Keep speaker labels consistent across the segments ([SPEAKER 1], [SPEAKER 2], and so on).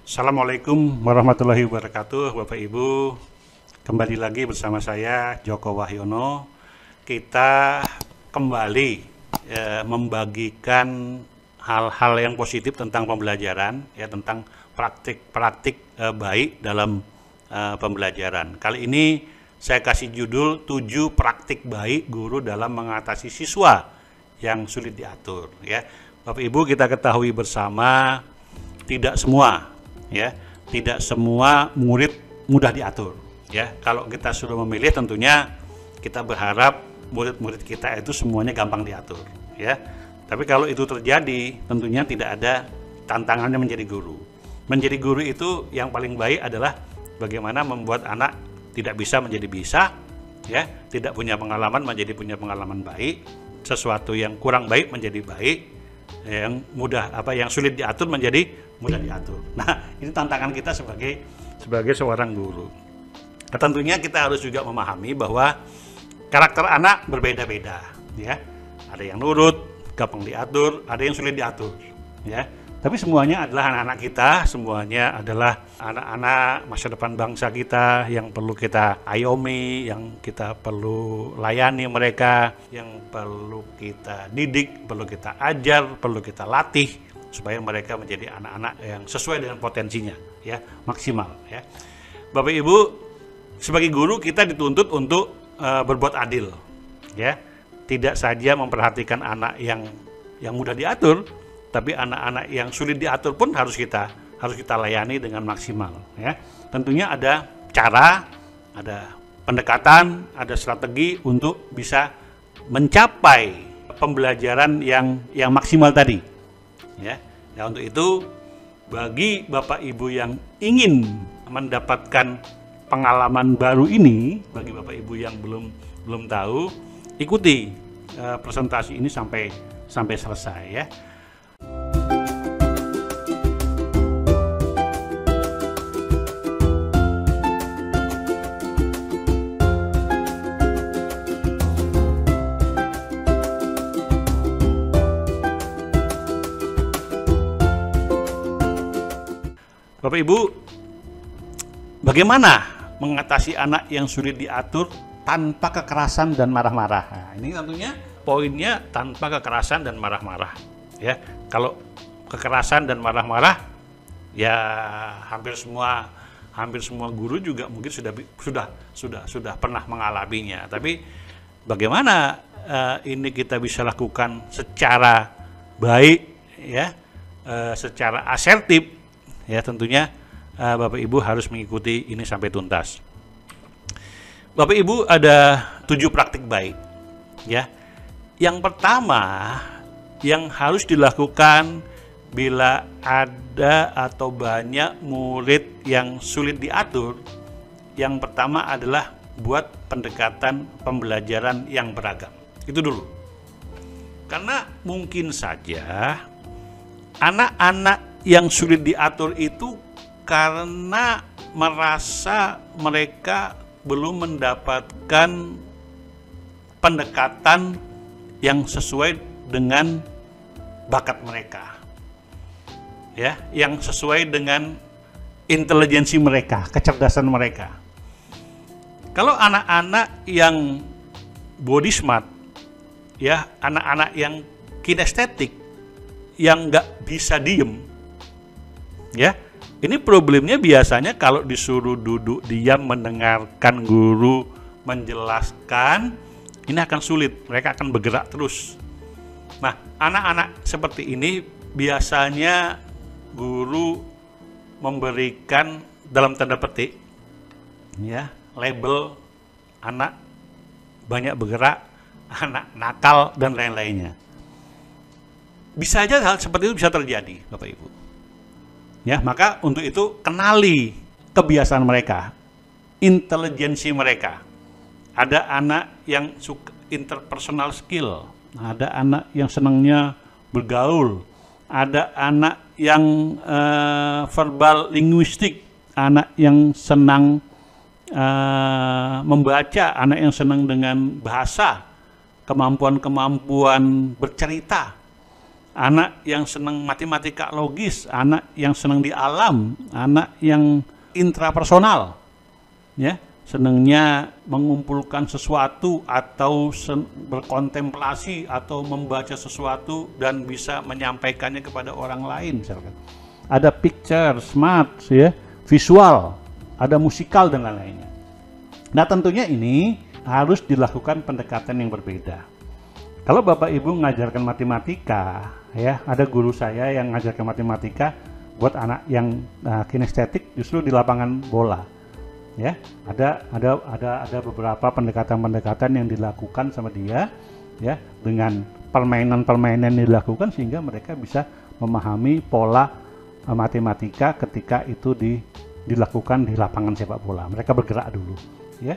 [SPEAKER 1] Assalamualaikum warahmatullahi wabarakatuh, Bapak Ibu. Kembali lagi bersama saya Joko Wahyono. Kita kembali membagikan hal-hal yang positif tentang pembelajaran, ya, tentang praktik-praktik baik dalam pembelajaran. Kali ini saya kasih judul 7 praktik baik guru dalam mengatasi siswa yang sulit diatur, ya. Bapak Ibu, kita ketahui bersama tidak semua murid mudah diatur, ya. Kalau kita sudah memilih, tentunya kita berharap murid-murid kita itu semuanya gampang diatur, ya. Tapi kalau itu terjadi, tentunya tidak ada tantangannya menjadi guru. Menjadi guru itu yang paling baik adalah bagaimana membuat anak tidak bisa menjadi bisa, ya, tidak punya pengalaman menjadi punya pengalaman baik, sesuatu yang kurang baik menjadi baik, yang sulit diatur menjadi mudah diatur. Nah, ini tantangan kita sebagai seorang guru. Nah, tentunya kita harus juga memahami bahwa karakter anak berbeda-beda, ya. Ada yang nurut, gampang diatur, ada yang sulit diatur, ya. Tapi semuanya adalah anak-anak kita, semuanya adalah anak-anak masa depan bangsa kita yang perlu kita ayomi, yang kita perlu layani mereka, yang perlu kita didik, perlu kita ajar, perlu kita latih supaya mereka menjadi anak-anak yang sesuai dengan potensinya, ya, maksimal, ya. Bapak Ibu, sebagai guru kita dituntut untuk berbuat adil, ya. Tidak saja memperhatikan anak yang mudah diatur, tapi anak-anak yang sulit diatur pun harus kita layani dengan maksimal, ya. Tentunya ada cara, ada pendekatan, ada strategi untuk bisa mencapai pembelajaran yang maksimal tadi, ya. Nah, untuk itu bagi Bapak Ibu yang ingin mendapatkan pengalaman baru ini, bagi Bapak Ibu yang belum tahu, ikuti presentasi ini sampai selesai, ya. Bapak Ibu, bagaimana mengatasi anak yang sulit diatur tanpa kekerasan dan marah-marah? Nah, ini tentunya poinnya tanpa kekerasan dan marah-marah, ya. Kalau kekerasan dan marah-marah, ya hampir semua guru juga mungkin sudah pernah mengalaminya. Tapi bagaimana ini kita bisa lakukan secara baik, ya, secara asertif? Ya, tentunya Bapak Ibu harus mengikuti ini sampai tuntas. Bapak Ibu, ada 7 praktik baik, ya. Yang pertama yang harus dilakukan bila ada atau banyak murid yang sulit diatur, yang pertama adalah buat pendekatan pembelajaran yang beragam. Itu dulu. Karena mungkin saja anak-anak yang sulit diatur itu karena merasa mereka belum mendapatkan pendekatan yang sesuai dengan bakat mereka, ya, yang sesuai dengan intelijensi mereka, kecerdasan mereka. Kalau anak-anak yang body smart, ya, anak-anak yang kinestetik, yang nggak bisa diem, ya, ini problemnya biasanya kalau disuruh duduk diam mendengarkan guru menjelaskan, ini akan sulit, mereka akan bergerak terus. Nah, anak-anak seperti ini biasanya guru memberikan dalam tanda petik, ya, label anak banyak bergerak, anak nakal, dan lain-lainnya. Bisa aja hal seperti itu bisa terjadi, Bapak Ibu. Ya, maka untuk itu kenali kebiasaan mereka, intelijensi mereka. Ada anak yang suka interpersonal skill, ada anak yang senangnya bergaul, ada anak yang verbal linguistik, anak yang senang membaca, anak yang senang dengan bahasa, kemampuan bercerita. anak yang senang matematika logis, anak yang senang di alam, anak yang intrapersonal, ya, senangnya mengumpulkan sesuatu atau berkontemplasi atau membaca sesuatu dan bisa menyampaikannya kepada orang lain misalkan. Ada picture, smart, ya, visual, ada musikal dan lain-lainnya. Nah, tentunya ini harus dilakukan pendekatan yang berbeda. Kalau Bapak Ibu mengajarkan matematika, ya, ada guru saya yang mengajarkan matematika buat anak yang kinestetik justru di lapangan bola. Ya, ada beberapa pendekatan-pendekatan yang dilakukan sama dia, ya, dengan permainan-permainan yang dilakukan sehingga mereka bisa memahami pola matematika ketika itu dilakukan di lapangan sepak bola. Mereka bergerak dulu, ya.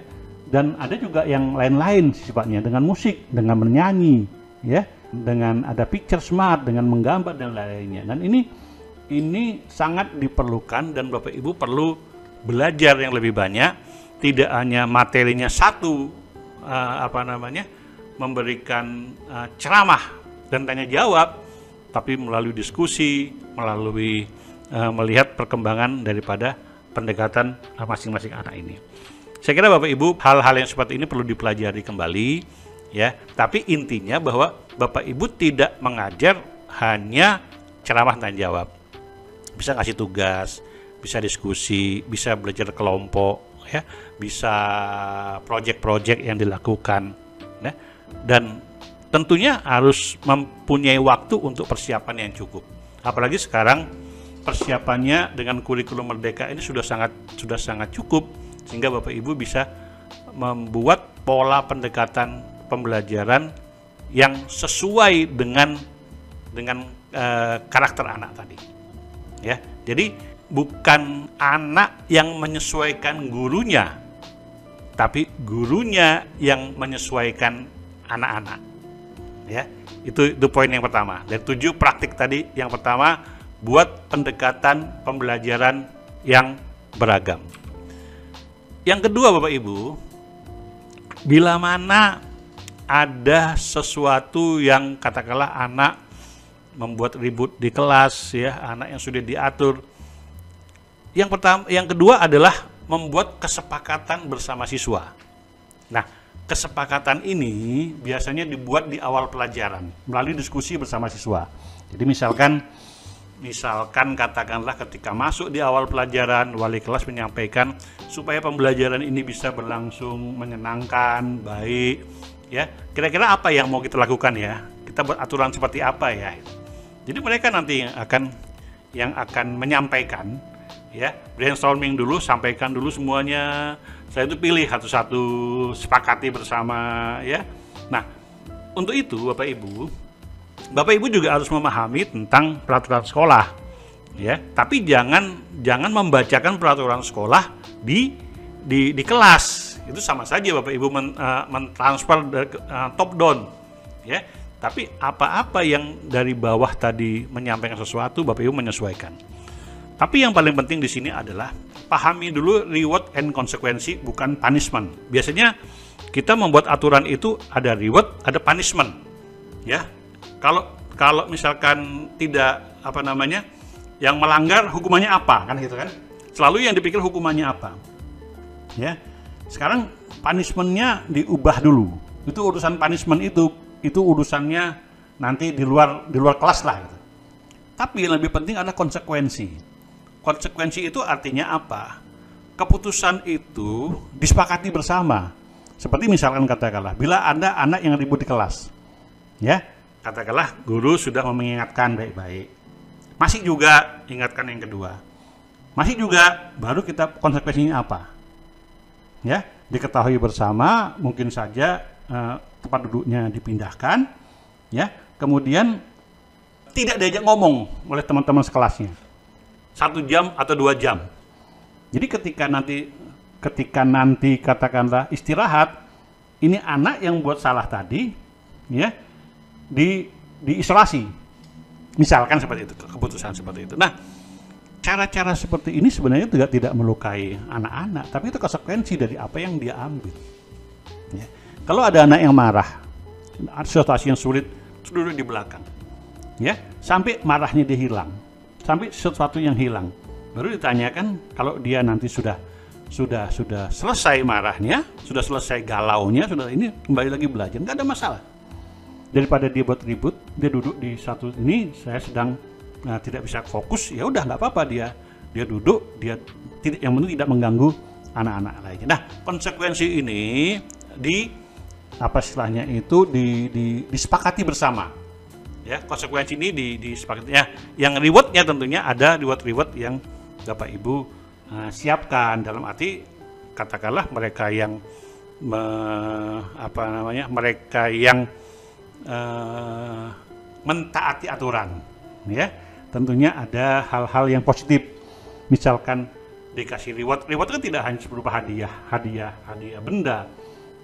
[SPEAKER 1] Dan ada juga yang lain-lain sifatnya, dengan musik, dengan menyanyi, ya, dengan ada picture smart, dengan menggambar dan lain-lainnya. Dan ini sangat diperlukan dan Bapak Ibu perlu belajar yang lebih banyak, tidak hanya materinya satu, memberikan ceramah dan tanya jawab, tapi melalui diskusi, melalui melihat perkembangan daripada pendekatan masing-masing anak ini. Saya kira Bapak Ibu hal-hal yang seperti ini perlu dipelajari kembali, ya. Tapi intinya bahwa Bapak Ibu tidak mengajar hanya ceramah dan jawab. Bisa kasih tugas, bisa diskusi, bisa belajar kelompok, ya, bisa proyek-proyek yang dilakukan, ya. Dan tentunya harus mempunyai waktu untuk persiapan yang cukup. Apalagi sekarang persiapannya dengan kurikulum Merdeka ini sudah sangat cukup, sehingga Bapak Ibu bisa membuat pola pendekatan pembelajaran yang sesuai dengan karakter anak tadi, ya. Jadi bukan anak yang menyesuaikan gurunya, tapi gurunya yang menyesuaikan anak-anak, ya. Itu poin yang pertama. Dan 7 praktik tadi, yang pertama, buat pendekatan pembelajaran yang beragam. Yang kedua Bapak Ibu, bila mana ada sesuatu yang katakanlah anak membuat ribut di kelas, ya, anak yang sudah diatur. Yang kedua adalah membuat kesepakatan bersama siswa. Nah, kesepakatan ini biasanya dibuat di awal pelajaran melalui diskusi bersama siswa. Jadi misalkan katakanlah ketika masuk di awal pelajaran, wali kelas menyampaikan supaya pembelajaran ini bisa berlangsung menyenangkan, baik, ya. Kira-kira apa yang mau kita lakukan, ya? Kita buat aturan seperti apa, ya? Jadi mereka nanti yang akan menyampaikan, ya, brainstorming dulu, sampaikan dulu semuanya. Setelah itu pilih satu-satu, sepakati bersama, ya. Nah, untuk itu Bapak Ibu juga harus memahami tentang peraturan sekolah, ya. Tapi jangan membacakan peraturan sekolah di kelas. Itu sama saja Bapak Ibu mentransfer top down, ya. Tapi apa-apa yang dari bawah tadi menyampaikan sesuatu, Bapak Ibu menyesuaikan. Tapi yang paling penting di sini adalah pahami dulu reward and konsekuensi, bukan punishment. Biasanya kita membuat aturan itu ada reward, ada punishment, ya. Kalau misalkan tidak yang melanggar hukumannya apa, kan gitu kan? Selalu yang dipikir hukumannya apa, ya. Sekarang punishmentnya diubah dulu. Itu urusan punishment itu urusannya nanti di luar kelas lah, gitu. Tapi yang lebih penting adalah konsekuensi. Konsekuensi itu artinya apa? Keputusan itu disepakati bersama. Seperti misalkan katakanlah bila ada anak yang ribut di kelas, ya. Katakanlah guru sudah mengingatkan baik-baik, masih juga ingatkan yang kedua, masih juga, baru kita konsekuensinya apa, ya, diketahui bersama, mungkin saja tempat duduknya dipindahkan, ya, kemudian tidak diajak ngomong oleh teman-teman sekelasnya 1 jam atau 2 jam. Jadi ketika nanti katakanlah istirahat, ini anak yang buat salah tadi, ya, diisolasi, misalkan seperti itu, keputusan seperti itu. Nah, cara-cara seperti ini sebenarnya tidak melukai anak-anak, tapi itu konsekuensi dari apa yang dia ambil, ya. Kalau ada anak yang marah, ada situasi yang sulit, duduk di belakang, ya, sampai marahnya dia hilang, sampai sesuatu yang hilang. Baru ditanyakan, kalau dia nanti sudah selesai marahnya, sudah selesai galaunya, sudah ini kembali lagi belajar, nggak ada masalah. Daripada dia buat ribut, dia duduk di satu ini, saya sedang tidak bisa fokus, ya udah nggak apa-apa, dia duduk, dia tidak, yang penting tidak mengganggu anak-anak lainnya. Nah, konsekuensi ini disepakati bersama. Ya, konsekuensi ini disepakati. Ya, yang rewardnya tentunya ada reward yang Bapak Ibu siapkan, dalam arti katakanlah mereka yang mentaati aturan, ya tentunya ada hal-hal yang positif. Misalkan dikasih reward kan tidak hanya berupa hadiah benda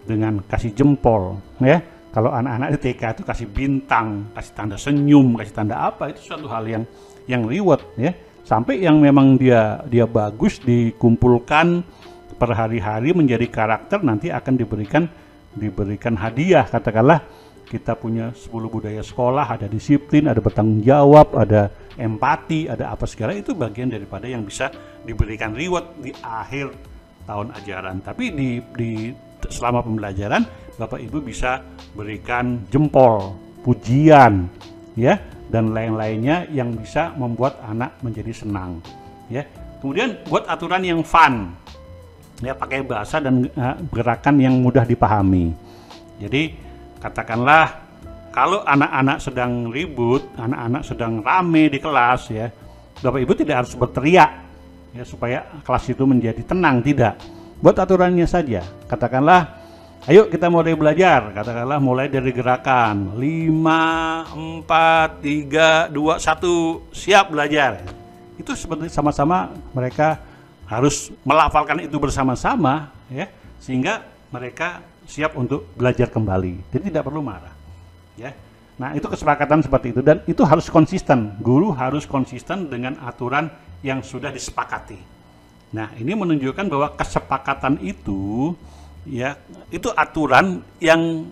[SPEAKER 1] dengan kasih jempol, ya. Kalau anak-anak di TK itu kasih bintang, kasih tanda senyum, kasih tanda apa, itu suatu hal yang reward, ya. Sampai yang memang dia bagus dikumpulkan per hari-hari menjadi karakter, nanti akan diberikan hadiah. Katakanlah kita punya 10 budaya sekolah, ada disiplin, ada bertanggung jawab, ada empati, ada apa segala, itu bagian daripada yang bisa diberikan reward di akhir tahun ajaran. Tapi selama pembelajaran Bapak Ibu bisa berikan jempol, pujian, ya, dan lain-lainnya yang bisa membuat anak menjadi senang, ya. Kemudian buat aturan yang fun, ya, pakai bahasa dan gerakan yang mudah dipahami. Jadi katakanlah kalau anak-anak sedang ribut, anak-anak sedang rame di kelas, ya, Bapak Ibu tidak harus berteriak, ya, supaya kelas itu menjadi tenang, tidak. Buat aturannya saja. Katakanlah, ayo kita mulai belajar. Katakanlah mulai dari gerakan 5, 4, 3, 2, 1, siap belajar. Itu seperti sama-sama mereka harus melafalkan itu bersama-sama, ya, sehingga mereka siap untuk belajar kembali. Jadi tidak perlu marah, ya. Nah, itu kesepakatan seperti itu, dan itu harus konsisten. Guru harus konsisten dengan aturan yang sudah disepakati. Nah, ini menunjukkan bahwa kesepakatan itu, ya, itu aturan yang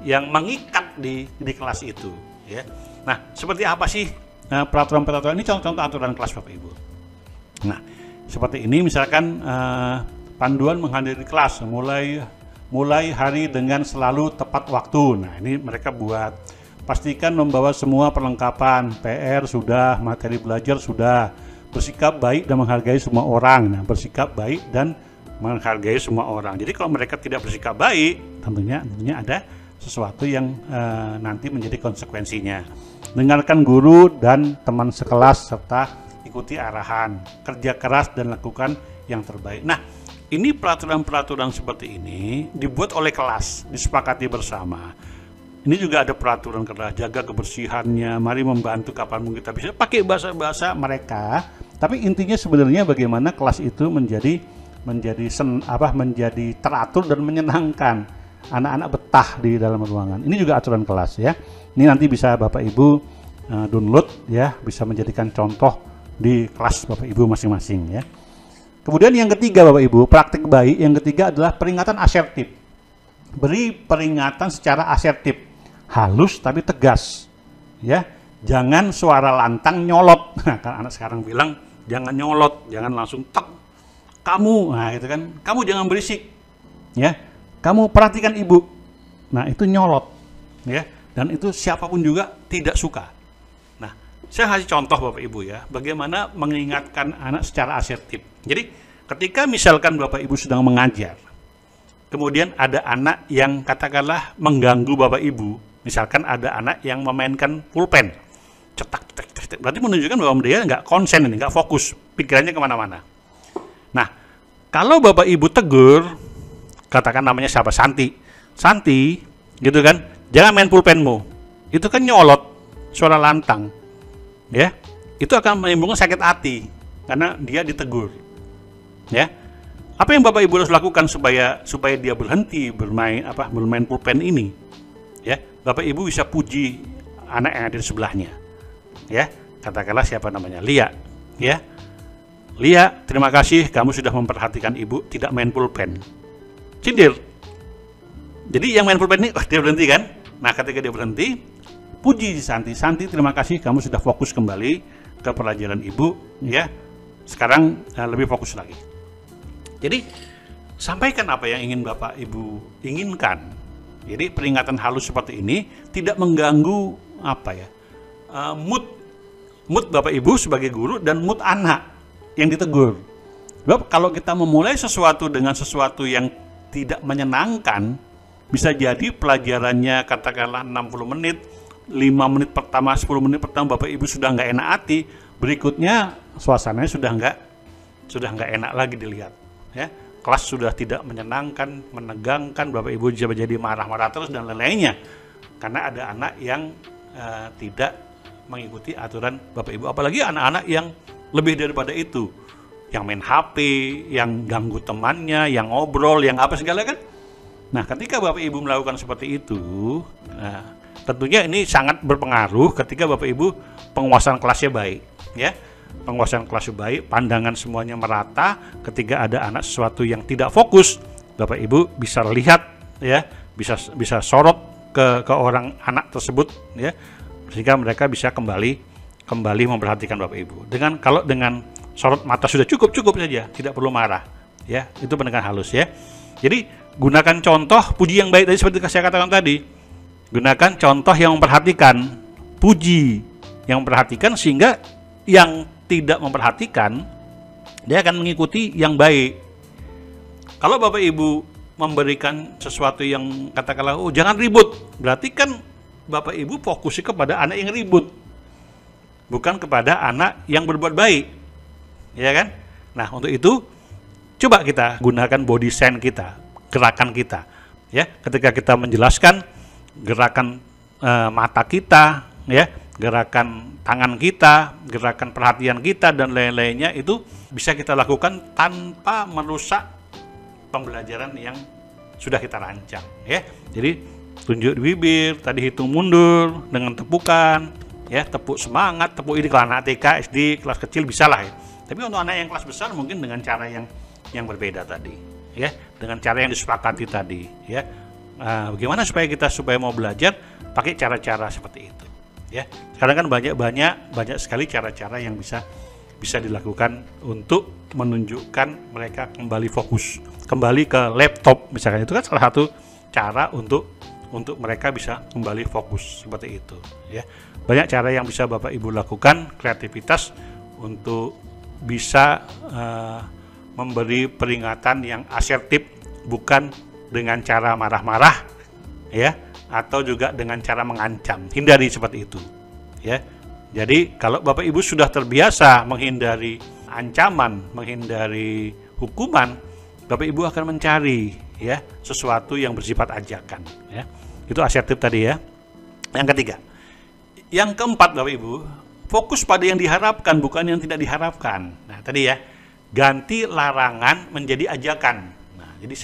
[SPEAKER 1] yang mengikat di kelas itu, ya. Nah, seperti apa sih peraturan-peraturan ini? Contoh-contoh aturan kelas Bapak Ibu. Nah, seperti ini misalkan panduan menghadiri kelas mulai hari dengan selalu tepat waktu. Nah, ini mereka buat. Pastikan membawa semua perlengkapan, PR sudah, materi belajar sudah. Bersikap baik dan menghargai semua orang. Nah, bersikap baik dan menghargai semua orang. Jadi kalau mereka tidak bersikap baik, tentunya ada sesuatu yang nanti menjadi konsekuensinya. Dengarkan guru dan teman sekelas serta ikuti arahan. Kerja keras dan lakukan yang terbaik. Nah, ini peraturan-peraturan seperti ini dibuat oleh kelas, disepakati bersama. Ini juga ada peraturan keras, jaga kebersihannya, mari membantu kapan mungkin kita bisa, pakai bahasa-bahasa mereka. Tapi intinya sebenarnya bagaimana kelas itu menjadi teratur dan menyenangkan. Anak-anak betah di dalam ruangan. Ini juga aturan kelas, ya. Ini nanti bisa Bapak Ibu download, ya, bisa menjadikan contoh di kelas Bapak Ibu masing-masing, ya. Kemudian yang ketiga Bapak Ibu, praktik baik yang ketiga adalah peringatan asertif. Beri peringatan secara asertif. Halus tapi tegas, ya. Jangan suara lantang nyolot. Nah, kan anak sekarang bilang jangan nyolot, jangan langsung tek. Kamu, nah itu kan, kamu jangan berisik, ya. Kamu perhatikan ibu. Nah, itu nyolot, ya. Dan itu siapapun juga tidak suka. Nah, saya kasih contoh Bapak Ibu, ya, bagaimana mengingatkan anak secara asertif. Jadi, ketika misalkan Bapak Ibu sedang mengajar, kemudian ada anak yang katakanlah mengganggu Bapak Ibu. Misalkan ada anak yang memainkan pulpen, cetak, berarti menunjukkan bahwa dia nggak konsen, nggak fokus, pikirannya kemana-mana. Nah, kalau Bapak Ibu tegur, katakan namanya siapa, Santi, gitu kan, jangan main pulpenmu, itu kan nyolot, suara lantang, ya, itu akan menimbulkan sakit hati karena dia ditegur, ya. Apa yang Bapak Ibu harus lakukan supaya dia berhenti bermain pulpen ini, ya. Bapak Ibu bisa puji anak yang ada di sebelahnya, ya. Katakanlah siapa namanya, Lia, ya. Lia, terima kasih kamu sudah memperhatikan ibu tidak main pulpen. Sindir. Jadi yang main pulpen ini, dia berhenti kan? Nah, ketika dia berhenti, puji Santi. Santi, terima kasih kamu sudah fokus kembali ke pelajaran ibu, ya. Sekarang lebih fokus lagi. Jadi sampaikan apa yang ingin Bapak Ibu inginkan. Jadi peringatan halus seperti ini tidak mengganggu mood Bapak Ibu sebagai guru dan mood anak yang ditegur. Sebab kalau kita memulai sesuatu dengan sesuatu yang tidak menyenangkan, bisa jadi pelajarannya katakanlah 60 menit, 5 menit pertama, 10 menit pertama Bapak Ibu sudah nggak enak hati, berikutnya suasananya sudah nggak enak lagi dilihat. Ya, kelas sudah tidak menyenangkan, menegangkan, Bapak Ibu jadi marah-marah terus dan lain-lainnya. Karena ada anak yang tidak mengikuti aturan Bapak Ibu, apalagi anak-anak yang lebih daripada itu, yang main HP, yang ganggu temannya, yang ngobrol, yang apa segala kan. Nah, ketika Bapak Ibu melakukan seperti itu, tentunya ini sangat berpengaruh ketika Bapak Ibu penguasaan kelasnya baik, ya. Penguasaan kelasnya baik, pandangan semuanya merata. Ketika ada anak sesuatu yang tidak fokus, Bapak Ibu bisa lihat, ya, bisa sorot ke orang anak tersebut, ya, sehingga mereka bisa kembali memperhatikan Bapak Ibu. Kalau dengan sorot mata sudah cukup saja, tidak perlu marah, ya. Itu pendekatan halus, ya. Jadi gunakan contoh puji yang baik tadi seperti saya katakan tadi. Gunakan contoh yang memperhatikan, puji yang memperhatikan, sehingga yang tidak memperhatikan dia akan mengikuti yang baik. Kalau Bapak Ibu memberikan sesuatu yang katakanlah jangan ribut, berarti kan Bapak Ibu fokusnya kepada anak yang ribut, bukan kepada anak yang berbuat baik, ya kan? Nah, untuk itu coba kita gunakan body sense kita, gerakan kita, ya. Ketika kita menjelaskan, gerakan mata kita, ya, gerakan tangan kita, gerakan perhatian kita dan lain-lainnya itu bisa kita lakukan tanpa merusak pembelajaran yang sudah kita rancang, ya. Jadi tunjuk di bibir, tadi hitung mundur dengan tepukan, ya, tepuk semangat, tepuk ini kalau anak TK, SD, kelas kecil bisa lah, ya. Tapi untuk anak yang kelas besar mungkin dengan cara yang berbeda tadi, ya, dengan cara yang disepakati tadi, ya. Bagaimana supaya mau belajar pakai cara-cara seperti itu, ya. Sekarang kan banyak sekali cara-cara yang bisa dilakukan untuk menunjukkan mereka kembali fokus, kembali ke laptop misalkan. Itu kan salah satu cara untuk mereka bisa kembali fokus seperti itu, ya. Banyak cara yang bisa Bapak Ibu lakukan, kreativitas untuk bisa memberi peringatan yang asertif, bukan dengan cara marah-marah, ya, atau juga dengan cara mengancam. Hindari seperti itu, ya. Jadi kalau Bapak Ibu sudah terbiasa menghindari ancaman, menghindari hukuman, Bapak Ibu akan mencari, ya, sesuatu yang bersifat ajakan, ya. Itu asertif tadi, ya. Yang ketiga, yang keempat Bapak Ibu, fokus pada yang diharapkan bukan yang tidak diharapkan. Nah, tadi, ya, ganti larangan menjadi ajakan. Jadi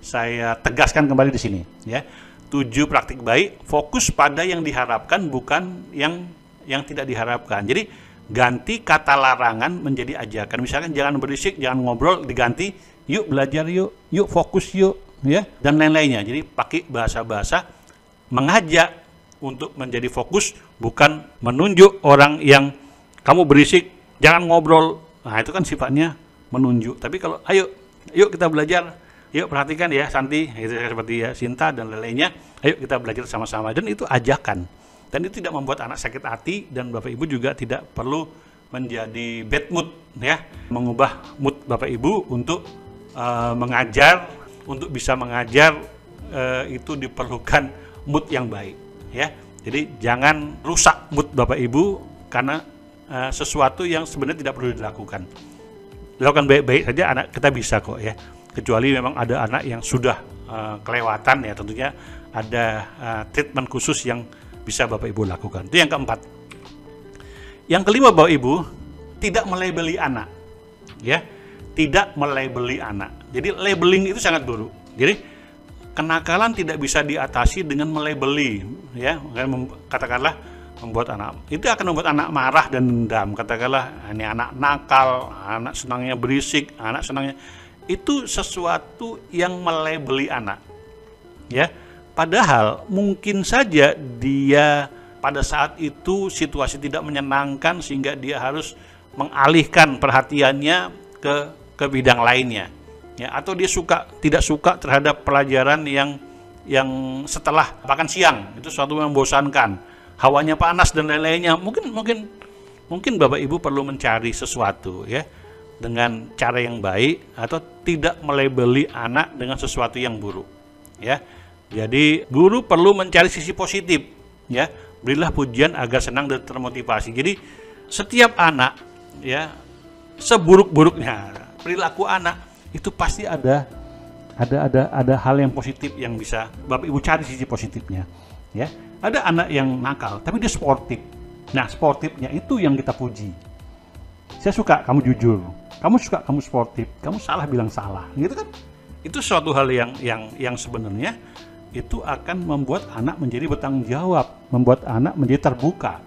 [SPEAKER 1] saya tegaskan kembali di sini, ya. 7 praktik baik, fokus pada yang diharapkan bukan yang tidak diharapkan. Jadi ganti kata larangan menjadi ajakan. Misalkan jangan berisik, jangan ngobrol, diganti yuk belajar yuk fokus yuk, ya, dan lain-lainnya. Jadi pakai bahasa-bahasa mengajak untuk menjadi fokus, bukan menunjuk orang yang kamu berisik, jangan ngobrol. Nah, itu kan sifatnya menunjuk. Tapi kalau yuk kita belajar, yuk perhatikan ya Santi, seperti ya Sinta dan lain-lainnya, ayo kita belajar sama-sama, dan itu ajakan. Dan itu tidak membuat anak sakit hati, dan Bapak Ibu juga tidak perlu menjadi bad mood, ya, mengubah mood Bapak Ibu untuk mengajar. Untuk bisa mengajar itu diperlukan mood yang baik, ya. Jadi jangan rusak mood Bapak Ibu karena sesuatu yang sebenarnya tidak perlu dilakukan. Lakukan baik-baik saja, anak kita bisa kok, ya. Kecuali memang ada anak yang sudah kelewatan, ya, tentunya ada treatment khusus yang bisa Bapak Ibu lakukan. Itu yang keempat. Yang kelima Bapak Ibu, tidak melabeli anak, ya. Tidak melabeli anak. Jadi labeling itu sangat buruk. Jadi kenakalan tidak bisa diatasi dengan melabeli, ya. Katakanlah membuat anak, itu akan membuat anak marah dan dendam. Katakanlah ini anak nakal, anak senangnya berisik, anak senangnya, itu sesuatu yang melabeli anak, ya. Padahal mungkin saja dia pada saat itu situasi tidak menyenangkan sehingga dia harus mengalihkan perhatiannya ke bidang lainnya, ya, atau dia tidak suka terhadap pelajaran yang setelah makan siang, itu suatu yang membosankan, hawanya panas dan lain-lainnya. Mungkin Bapak Ibu perlu mencari sesuatu, ya, dengan cara yang baik, atau tidak melabeli anak dengan sesuatu yang buruk, ya. Jadi guru perlu mencari sisi positif, ya. Berilah pujian agar senang dan termotivasi. Jadi setiap anak, ya, seburuk-buruknya perilaku anak itu pasti ada hal yang positif yang bisa Bapak Ibu cari sisi positifnya, ya. Ada anak yang nakal tapi dia sportif. Nah, sportifnya itu yang kita puji. Saya suka kamu jujur, kamu suka kamu sportif, kamu salah bilang salah, gitu kan? Itu suatu hal yang sebenarnya itu akan membuat anak menjadi bertanggung jawab, membuat anak menjadi terbuka.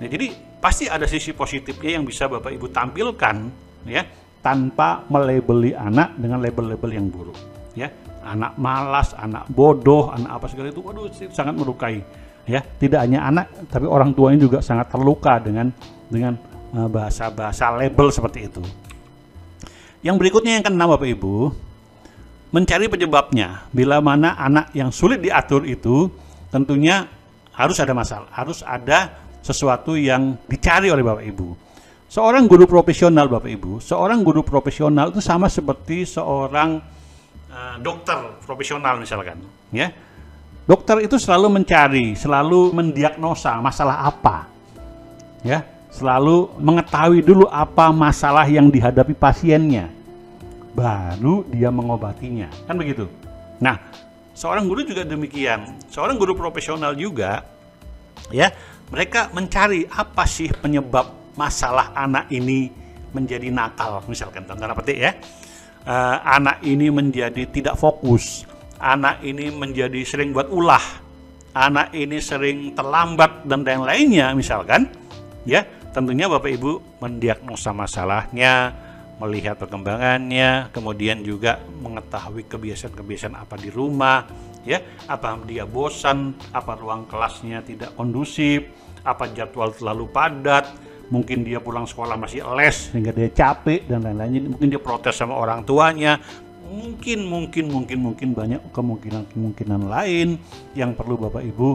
[SPEAKER 1] Nah, jadi pasti ada sisi positifnya yang bisa Bapak Ibu tampilkan, ya, tanpa melabeli anak dengan label-label yang buruk, ya. Anak malas, anak bodoh, anak apa segala itu, waduh, itu sangat melukai, ya. Tidak hanya anak, tapi orang tuanya juga sangat terluka dengan bahasa-bahasa label seperti itu. Yang berikutnya yang keenam, Bapak Ibu, mencari penyebabnya. Bila mana anak yang sulit diatur itu tentunya harus ada masalah, harus ada sesuatu yang dicari oleh Bapak Ibu. Seorang guru profesional, Bapak Ibu, seorang guru profesional itu sama seperti seorang dokter profesional misalkan, ya. Dokter itu selalu mencari, selalu mendiagnosa masalah apa, ya, selalu mengetahui dulu apa masalah yang dihadapi pasiennya, baru dia mengobatinya, kan begitu. Nah, seorang guru juga demikian, seorang guru profesional juga, ya, mereka mencari apa sih penyebab masalah anak ini menjadi nakal, misalkan tanda petik, ya, anak ini menjadi tidak fokus, anak ini menjadi sering buat ulah, anak ini sering terlambat dan lain-lainnya, misalkan, ya. Tentunya Bapak Ibu mendiagnosa masalahnya, melihat perkembangannya, kemudian juga mengetahui kebiasaan-kebiasaan apa di rumah, ya, apa dia bosan, apa ruang kelasnya tidak kondusif, apa jadwal terlalu padat, mungkin dia pulang sekolah masih les sehingga dia capek dan lain-lainnya, mungkin dia protes sama orang tuanya, mungkin banyak kemungkinan lain yang perlu Bapak Ibu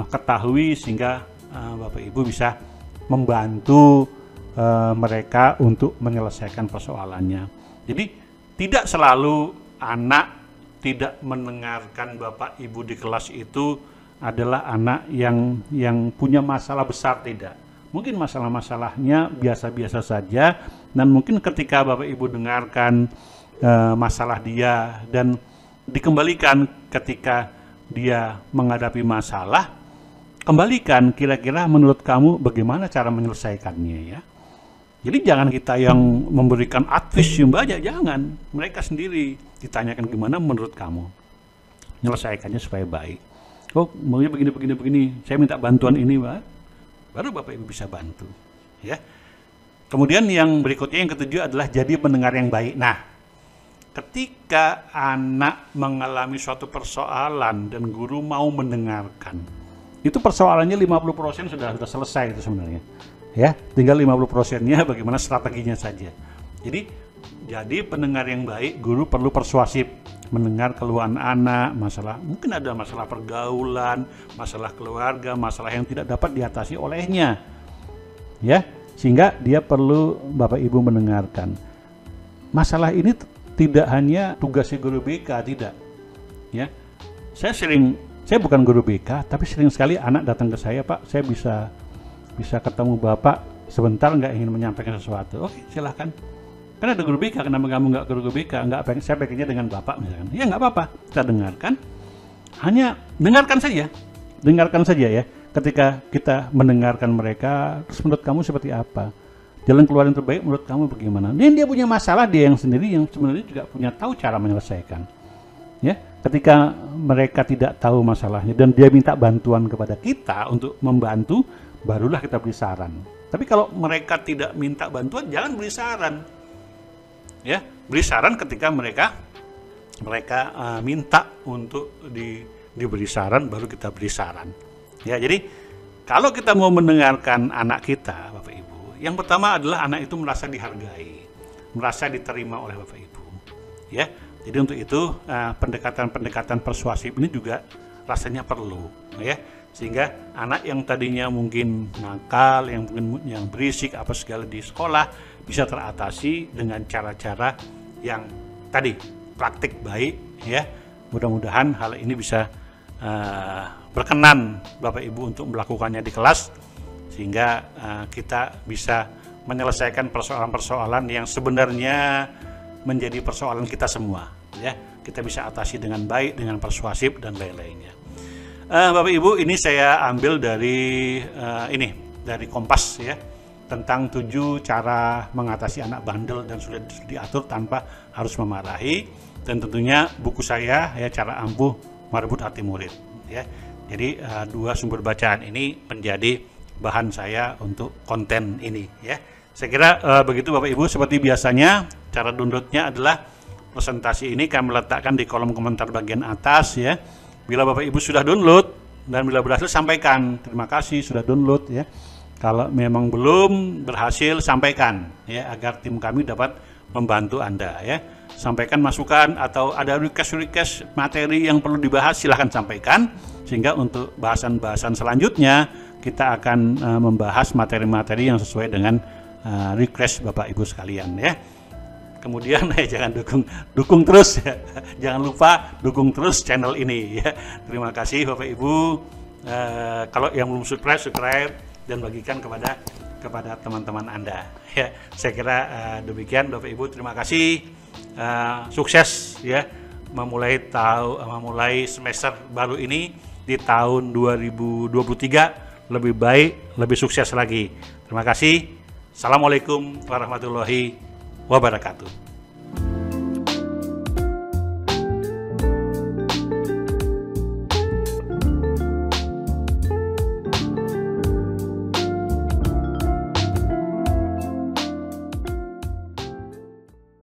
[SPEAKER 1] ketahui sehingga Bapak Ibu bisa membantu mereka untuk menyelesaikan persoalannya. Jadi tidak selalu anak tidak mendengarkan Bapak Ibu di kelas itu adalah anak yang punya masalah besar, tidak. Mungkin masalah-masalahnya biasa-biasa saja, dan mungkin ketika Bapak Ibu dengarkan masalah dia dan dikembalikan ketika dia menghadapi masalah, kembalikan kira-kira menurut kamu bagaimana cara menyelesaikannya, ya. Jadi jangan kita yang memberikan advice yang banyak, jangan. Mereka sendiri ditanyakan gimana menurut kamu menyelesaikannya supaya baik. Oh, maunya begini, saya minta bantuan ini, Pak. Baru Bapak Ibu bisa bantu, ya. Kemudian yang berikutnya, yang ketujuh adalah jadi pendengar yang baik. Nah, ketika anak mengalami suatu persoalan dan guru mau mendengarkan, itu persoalannya 50% sudah selesai itu sebenarnya, ya. Tinggal 50%-nya bagaimana strateginya saja. Jadi pendengar yang baik, guru perlu persuasif, mendengar keluhan anak, mungkin ada masalah pergaulan, masalah keluarga, masalah yang tidak dapat diatasi olehnya, ya, sehingga dia perlu Bapak Ibu mendengarkan. Masalah ini tidak hanya tugasnya guru BK, tidak, ya. Saya bukan guru BK, tapi sering sekali anak datang ke saya, Pak, saya bisa ketemu Bapak sebentar, nggak ingin menyampaikan sesuatu. Oke, silahkan. Kan ada guru BK, kenapa kamu nggak guru BK? Saya pengennya dengan Bapak misalkan. Ya nggak apa-apa, kita dengarkan. Hanya dengarkan saja ya. Ketika kita mendengarkan mereka, terus menurut kamu seperti apa? Jalan keluar yang terbaik menurut kamu bagaimana? Dan dia punya masalah, dia yang sendiri yang sebenarnya juga punya tahu cara menyelesaikan. Ya, ketika mereka tidak tahu masalahnya dan dia minta bantuan kepada kita untuk membantu, barulah kita beri saran. Tapi kalau mereka tidak minta bantuan, jangan beri saran. Ya, beri saran ketika mereka minta untuk diberi saran baru kita beri saran. Ya, jadi kalau kita mau mendengarkan anak kita, Bapak Ibu, yang pertama adalah anak itu merasa dihargai, merasa diterima oleh Bapak Ibu. Ya, jadi untuk itu pendekatan-pendekatan persuasif ini juga rasanya perlu, ya, sehingga anak yang tadinya mungkin nakal, yang berisik apa segala di sekolah bisa teratasi dengan cara-cara yang tadi praktik baik, ya. Mudah-mudahan hal ini bisa berkenan Bapak Ibu untuk melakukannya di kelas, sehingga kita bisa menyelesaikan persoalan-persoalan yang sebenarnya menjadi persoalan kita semua, ya. Kita bisa atasi dengan baik, dengan persuasif dan lain-lainnya. Bapak Ibu, ini saya ambil dari dari Kompas, ya, tentang 7 cara mengatasi anak bandel dan sudah diatur tanpa harus memarahi, dan tentunya buku saya, ya, Cara Ampuh Merebut Hati Murid, ya. Jadi 2 sumber bacaan ini menjadi bahan saya untuk konten ini, ya. Saya kira begitu Bapak Ibu. Seperti biasanya, cara downloadnya adalah presentasi ini kami letakkan di kolom komentar bagian atas, ya. Bila Bapak Ibu sudah download dan bila berhasil, sampaikan terima kasih sudah download, ya. Kalau memang belum berhasil, sampaikan, ya, agar tim kami dapat membantu Anda, ya. Sampaikan masukan atau ada request materi yang perlu dibahas, silahkan sampaikan, sehingga untuk bahasan-bahasan selanjutnya kita akan membahas materi-materi yang sesuai dengan request Bapak Ibu sekalian, ya. Kemudian jangan dukung terus, ya. Jangan lupa dukung terus channel ini, ya. Terima kasih Bapak Ibu. Kalau yang belum subscribe dan bagikan kepada teman-teman Anda, ya. Saya kira demikian Bapak Ibu. Terima kasih. Sukses, ya, memulai semester baru ini di tahun 2023 lebih baik, lebih sukses lagi. Terima kasih. Assalamualaikum warahmatullahi wabarakatuh.